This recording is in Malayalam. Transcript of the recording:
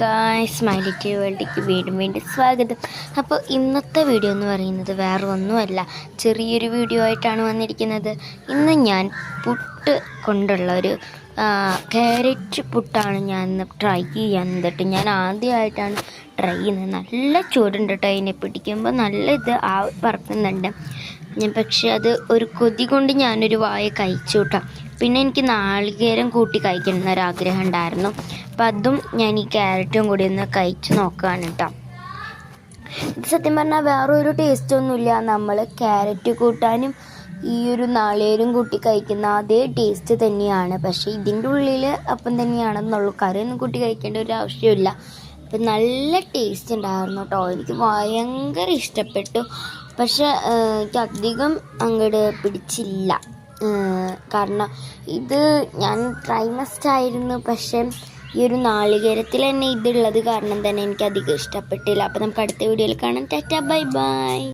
ഗായ്സ്, മൈ ലിറ്റിൽ വേൾഡിലേക്ക് വീണ്ടും സ്വാഗതം. അപ്പോൾ ഇന്നത്തെ വീഡിയോ എന്ന് പറയുന്നത് വേറെ ഒന്നുമല്ല, ചെറിയൊരു വീഡിയോ ആയിട്ടാണ് വന്നിരിക്കുന്നത്. ഇന്ന് ഞാൻ പുട്ട് കൊണ്ടുള്ള ഒരു ക്യാരറ്റ് പുട്ടാണ് ഞാൻ ഇന്ന് ട്രൈ ചെയ്യാൻ എന്നിട്ട് ഞാൻ ആദ്യമായിട്ടാണ് ട്രൈ ചെയ്യുന്നത്. നല്ല ചൂടുണ്ട് കേട്ടോ, അതിനെ പിടിക്കുമ്പോൾ നല്ല പറക്കുന്നുണ്ട്. പക്ഷെ അത് ഒരു കൊതി കൊണ്ട് ഞാനൊരു വായ കഴിച്ചു കൂട്ടാം. പിന്നെ എനിക്ക് നാളികേരം കൂട്ടി കഴിക്കണം എന്നൊരാഗ്രഹം ഉണ്ടായിരുന്നു. അപ്പം അതും ഞാൻ ഈ ക്യാരറ്റും കൂടി ഒന്ന് കഴിച്ച് നോക്കുകയാണ് കേട്ടോ. ഇത് സത്യം പറഞ്ഞാൽ വേറൊരു ടേസ്റ്റൊന്നുമില്ല. നമ്മൾ ക്യാരറ്റ് കൂട്ടാനും ഈ ഒരു നാളികേരം കൂട്ടി കഴിക്കുന്ന അതേ ടേസ്റ്റ് തന്നെയാണ്. പക്ഷേ ഇതിൻ്റെ ഉള്ളിൽ അപ്പം തന്നെയാണെന്നുള്ളൂ, കറിയൊന്നും കൂട്ടി കഴിക്കേണ്ട ഒരു ആവശ്യമില്ല. അപ്പം നല്ല ടേസ്റ്റ് ഉണ്ടായിരുന്നു കേട്ടോ. എനിക്ക് ഭയങ്കര ഇഷ്ടപ്പെട്ടു. പക്ഷെ എനിക്ക് അധികം അങ്ങോട്ട് പിടിച്ചില്ല, കാരണം ഇത് ഞാൻ ട്രൈ മസ്റ്റ് ആയിരുന്നു. പക്ഷെ ഈ ഒരു നാളികേരത്തിൽ തന്നെ ഇതുള്ളത് കാരണം തന്നെ എനിക്ക് അധികം ഇഷ്ടപ്പെട്ടില്ല. അപ്പോൾ നമുക്ക് അടുത്ത വീഡിയോയിൽ കാണാം. Tata, bye bye.